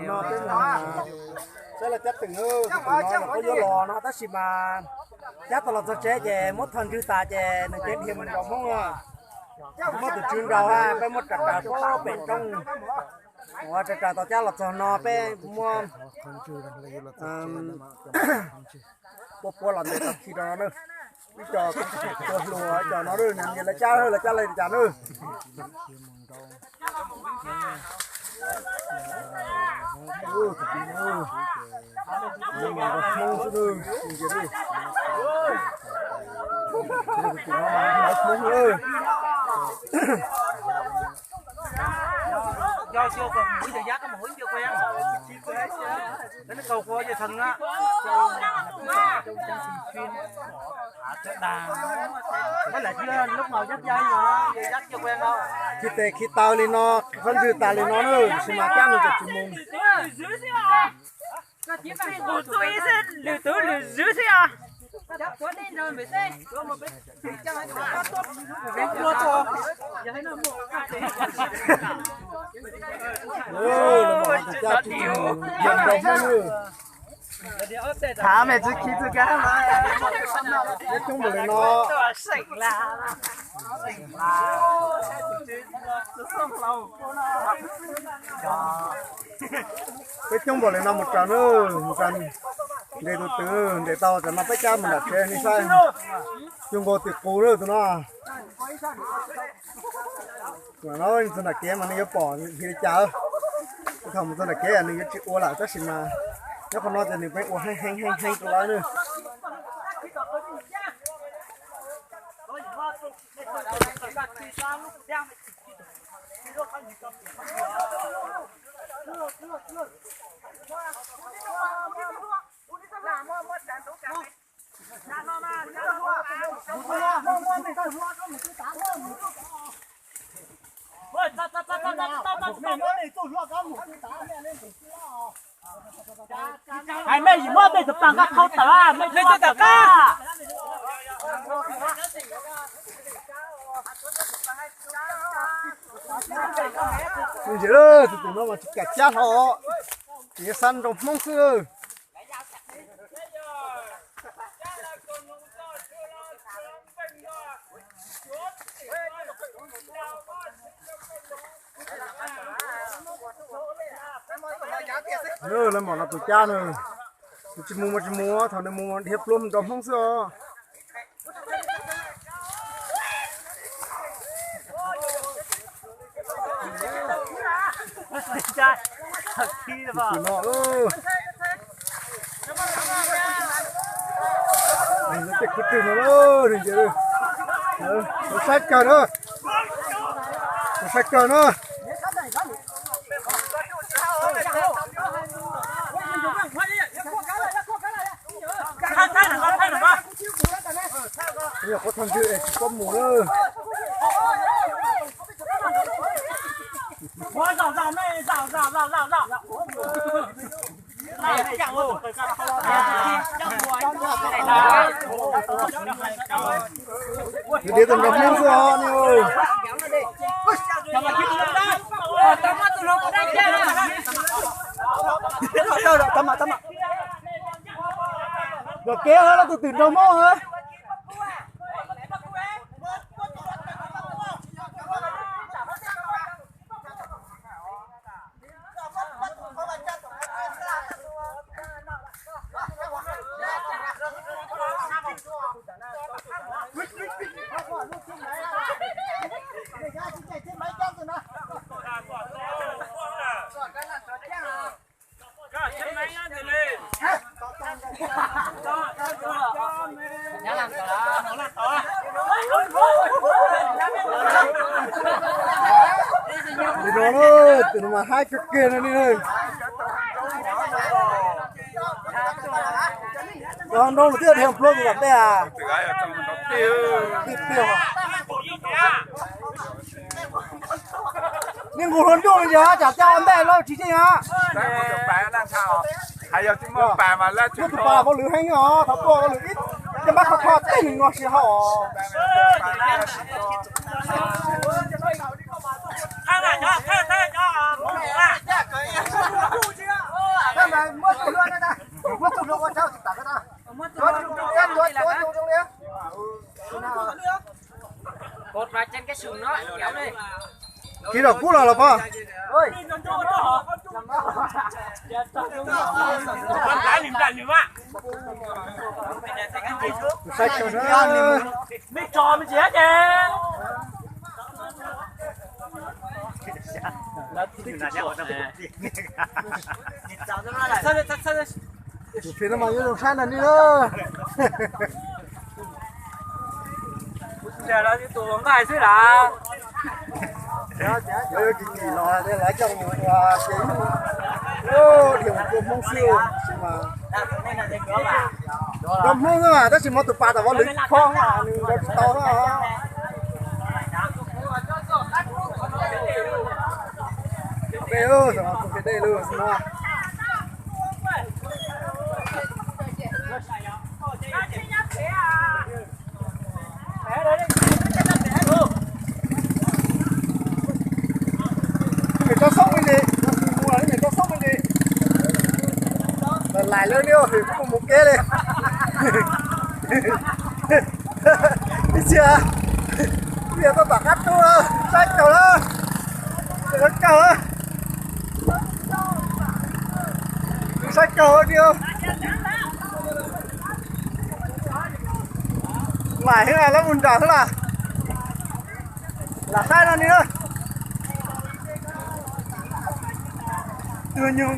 nó tên là sẽ là chất từng hư nó là có vô lò nó ta xì mà chắc là cho chế chè mốt thân chư ta chè nó chế thêm mình còn không à mất từ chuyên đầu ha phải mất cả có bể trong và cả tao chắc là cho nó phải mua bố làm để tập khi đó nữa bây giờ cho lùa cho nó đưa nằm như là cha lên trả nữa nhưng mà không có đường gì đi do siêu còn mũi giờ giác có mũi chưa quen đến cầu qua về thần á cái là chưa lúc nào dắt dây mà dắt chưa quen đâu khi tao lên nó phân từ tao lên nó nữa thì mà chắc nó được chim mông lừa tử lừa dữ thế à thả mẹ chỉ khi tôi cá mà nói chung là nó cái chung là nó một tròn nữa một tròn để tôi từ để tao cho nó phải cha mình đặt xe như sai chung có tiệc cố nữa tụi nó mà nó tôi đặt kế mà nó bỏ thì cháo cái thằng tôi đặt kế là nó chịu ô lại tất xin mà nếu còn nói thì mình phải ô hay cái lá nữa ai mấy gì mà mấy tập bằng các khâu tả mấy tập cả như thế đó thì tụi nó mà chặt chát họ chỉ săn trong mông xưa nữa là món là tụi cha nữa chỉ mua thằng này mua hiệp luôn trong mông xưa trai thật khi là tụi nó ơi nó chết cái tiền nó ơi thì chứ nó sách cờ nữa nó sách cờ nữa bây giờ có thằng kia để có mù nữa Ôi dạo mày dạo này chẳng ổ để tụi nó muốn cho anh ơi rồi kéo nó tụi tìm đâu mó hả tụi nó mà hai cái kia nữa đi ơi còn đâu là tiếp theo luôn thì gặp đây à tiêu nhưng ngủ hơn chung giờ chả cho anh đây lo chỉ hả hay giờ chúng nó bà mà lên chúng bà có lửa hay ngó thằng cô có lửa ít cái bác họ tỉnh ngọt xì họ hai này nhá khi đầu cũ là bao sai cho nó mấy trò mới chết nha phía nó mà như đồng san là đi đó giờ đó thì tụi con cái xí là ơi kỳ lò đây là trong một cái ô điều của mông siêu mà đâm mông mà đó chỉ một tụi ba tụi bọn lính khoang à đâm to đó đây ơi rồi cái đây luôn mà người cho sốc bên đi mua là người cho sốc bên đi lại lên đi thì cũng một kế đi đi chưa bây giờ tôi bảo cắt tôi sách cầu đó sách cầu đó sách cầu đi không lại thế này nó buồn đỏ thế là sai ra đi thôi từ nhung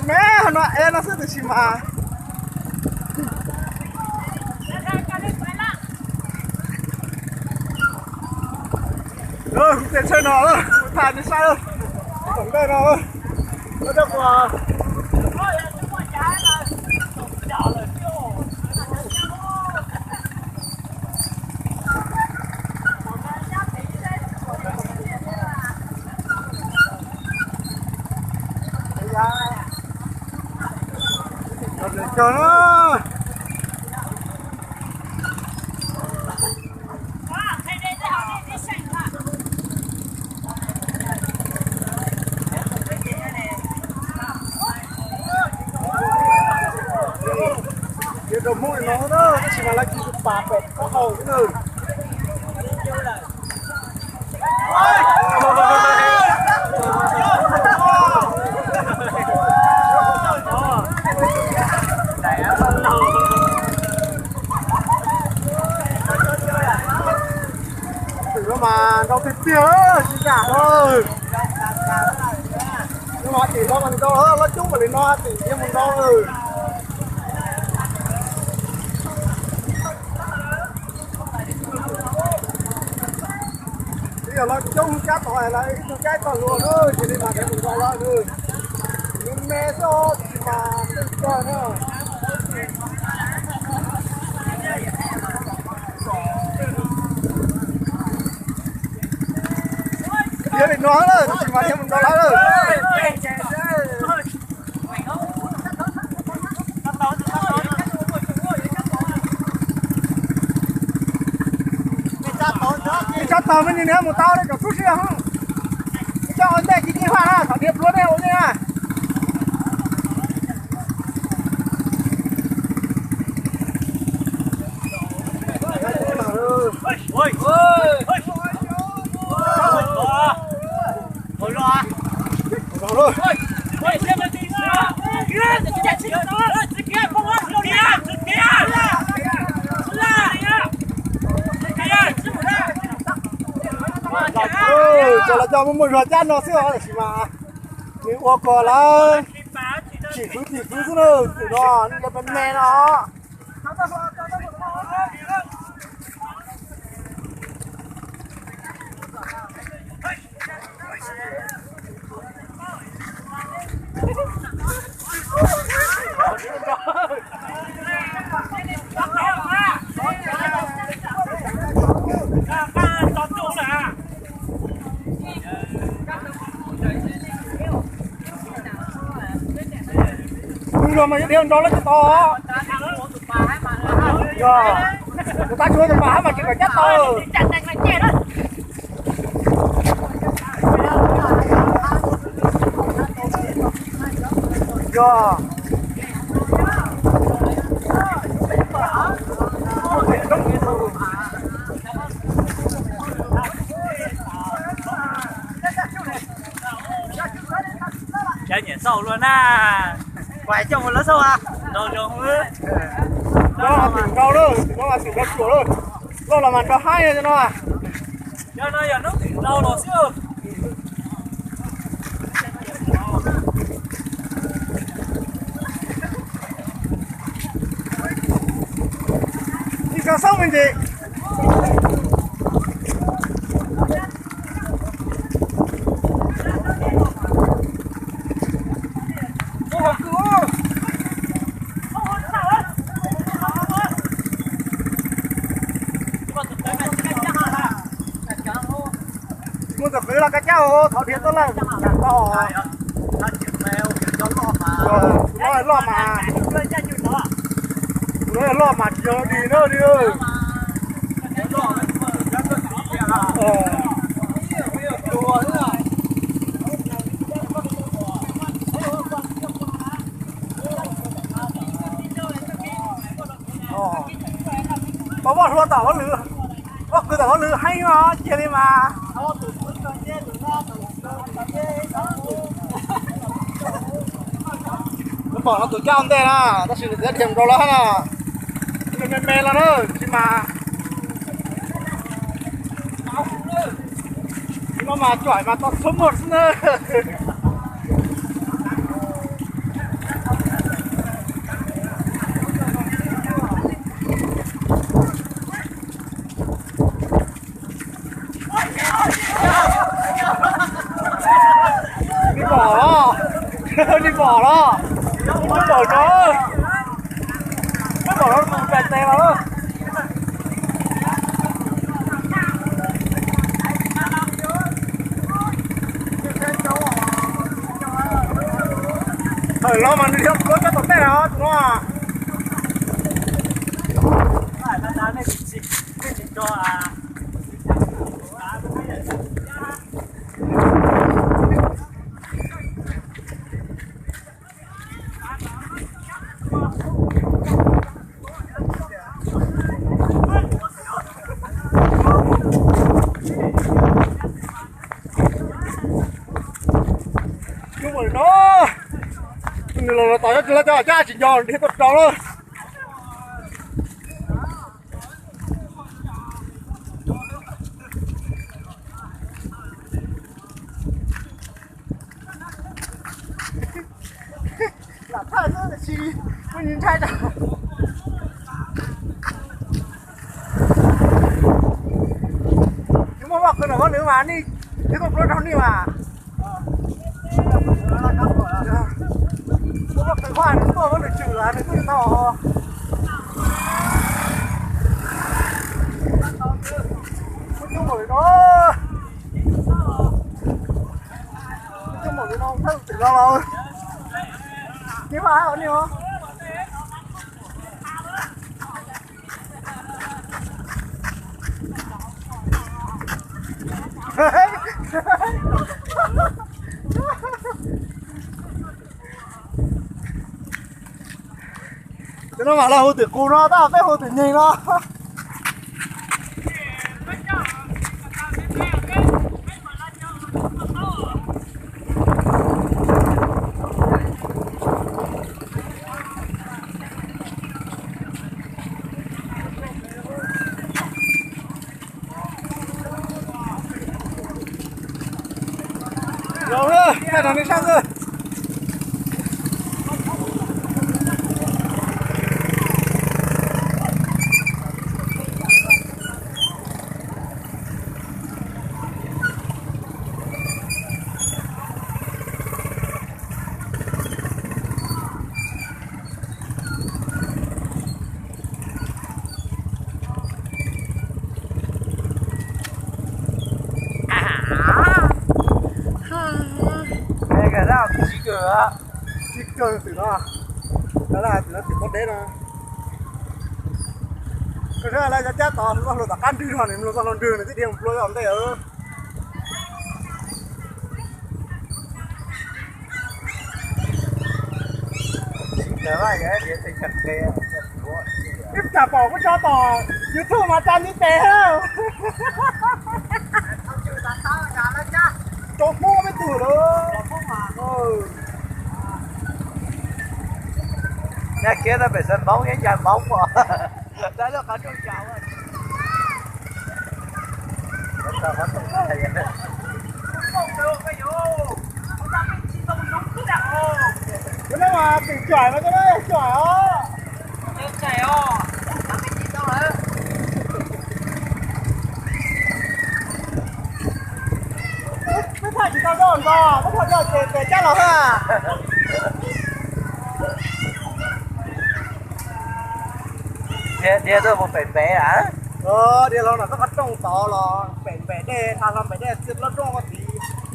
mẹ nó em nó sẽ được chìm mà không thể chơi nó đâu thả đi xa đâu tổng đây nó được mà cho nó cái đầu mũi nó đó chỉ là lấy cái bà bẹt có hầu cái nơi mà đâu thịt tía chỉ cả thôi nhưng mà chỉ có mình đâu hơn nó chút mà lên nó chỉ như mình đâu rồi bây giờ nó chung chắc hỏi là ít cái còn luôn thôi chỉ đi mà để mình gọi lại thôi nhưng mẹ số mà tự coi nữa giờ định nói rồi chỉ mà thêm mình gọi lại rồi cho tao mới nhìn thấy một tao đấy cả chút xíu không cho anh đây cái hoa ha thằng điệp luôn đây ổn nha ôi cho là cho một rồi chăn nó xưa là mà nếu qua cò là chỉ cứ nữa từ đó nó bên mẹ nó rồi mà điều đó là cái to rồi người ta chưa được bà mà chỉ phải chết to rồi Chả nhảy sâu luôn à. Quay trong một lớp sâu à. Đâu không ơi. Nó là tỉnh đâu đâu, nó là tỉnh đâu chùa đâu. Nó là mặt cho hai cho nó à. Cho nó giờ nước tỉnh đâu nó siêu. Đi ra sông mình gì? Muốn tập là cái cháu thọ thiệt đó là to. Nó lo mà. Nó lo mà chờ đi nữa đi ơi. Có bọn luôn tao lừa. Có cứ tao lừa hay mà, chia đi mà. Nó bỏ nó tụi cháu không tên à, ta xin được rất hiểm rồi đó nè. Mê là nó, chứ mà. Nó mà chỏi mà tao số 1 nữa. Đi bỏ đó. Đi bỏ đó. Đi bỏ nó. Đi bỏ nó bẹt tè vào đó. Lo mà đi học có cho tao té đó, đúng không ạ? Phải là đá này chỉ cho à. Chứ mà nó là tao cho cha chỉ giòn đi tao trâu luôn. Là thằng nó là chi, mình nhìn thấy đâu. Nhưng mà bọc cái nó có nữa mà đi, cái con nó đi mà. Nó bọc cái khoai nó to nó được trừ là nó cứ to. Chung rồi nó. Chung rồi nó không thấy tự do đâu. Chứ mà ở đi không? Nó bảo là hồ tử cu nó, tao phải hồ tử nhìn nó. Rồi ơi, cái thằng này sao rồi? Chỉ cửa từ nó, đó là từ nó chỉ có đấy nó. Cái thứ là chắc tao nó lột cả đi rồi, nó còn đường này thì điểm lôi ở đây ở. Để lại cái để thành chặt kè. Ít cả bỏ có cho tỏ YouTube mà chăn như thế. Cho mua mới tử đó. nhà kia nó phải sân bóng cái nhà bóng mà đấy là có trong chào rồi sao nó không phải vậy không được cái vụ không ta biết chi tông đúng cứ đặt hồ cái đó mà tỉnh chỏi mà cái đấy chỏi ó chết trẻ ó ta biết chi tông hảไม่ถ่ายจีตาโดนก็ไม่ถ่ายโดนเจ๊เจ้าหรอฮะ dia tuh mau pe hả เดี๋ยวเราหน่อยก็คัดตรงต่อรอเป็ดเด้ทางทำเป็ดเด้ซื้อรถร่วงก็ดี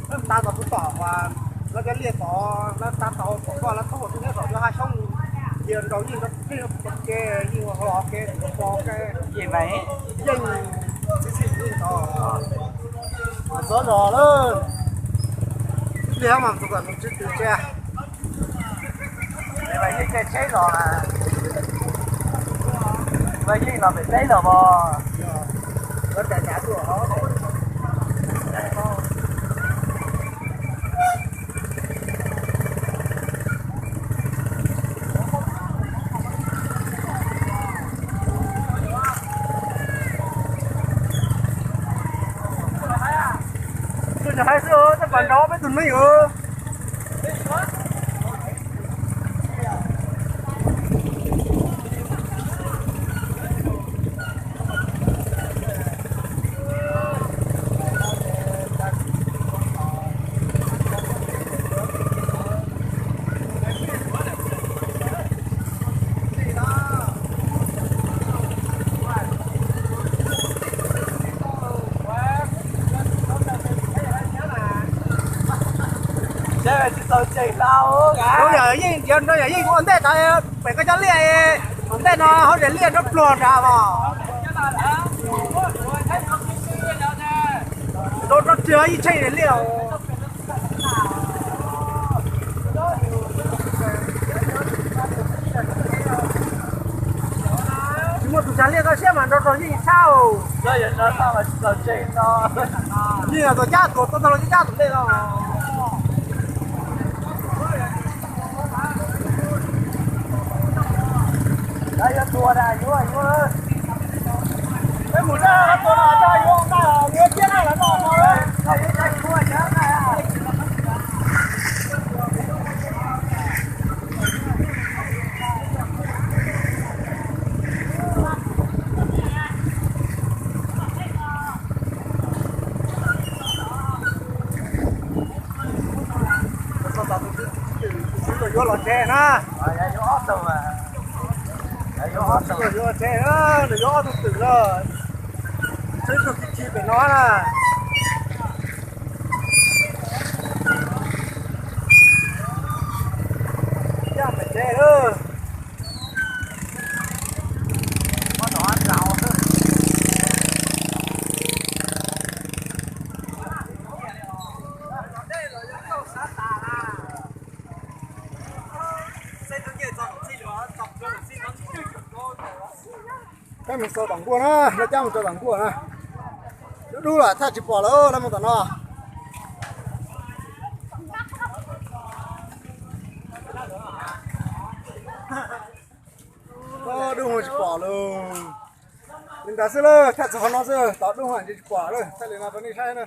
เริ่มตามต่อผู้ต่อว่าแล้วก็เรียกต่อแล้วตามต่อผมก็แล้วทั้งหมดที่นี่ต่อจะให้ช่องเดียวเรายิ่งก็ยิ่งแกยิ่งหัวเราะแกฟอแก gì mày ยิ่งยิ่งต่อสอนรอเลยเลี้ยงมันตัวกันมันจะตื่นแก่ mày mày cái cháy rồi à mày cái là phải cháy rồi bò แล้วแต่หาตัวเขา tôiจะให้เสื้อแต่ก่อนน้องไม่ตุนไม่เออchơi thì tao chơi lao cả nó giờยิ่งเดี๋ยวnó giờยิ่งคนเต้ตายไปก็จะเลี้ยคนเต้นอเขาจะเลี้ยรถปลดอ่ะบ่รถเจือยี่ใช่เลี้ยวchúng mà tụi cha ลี้ยก็เชื่อมันรถยิ่งเช่า chơi vậy nó sao mà tao chơi nó ยิ่งตัวจ้าตัวเราจ้าตัวเลี้ยเรา đấy nó tua ra vô vô cái mùa ra nóตัวnào cho vô ta nghe tiếng là nó rồi đây đây tua nhớ này à vô lò xe na đây vô ốp đâu mà đây vô ốp đâu vô xe đó để vô tôi tự rồi chứ tôi chỉ phải nói là chắc phải xe đó có đồ ăn rau nữa cái mình sờ đằng cua nó chắc mình sờ đằng cua nó đúng làถ้าchỉ bỏ lỡ nó một tận nó đúng rồi chỉ bỏ luôn mình đã sơ lơ thật sự nó sơ tao đúng rồi chỉ bỏ rồi thay liền là vấn đề sai nữa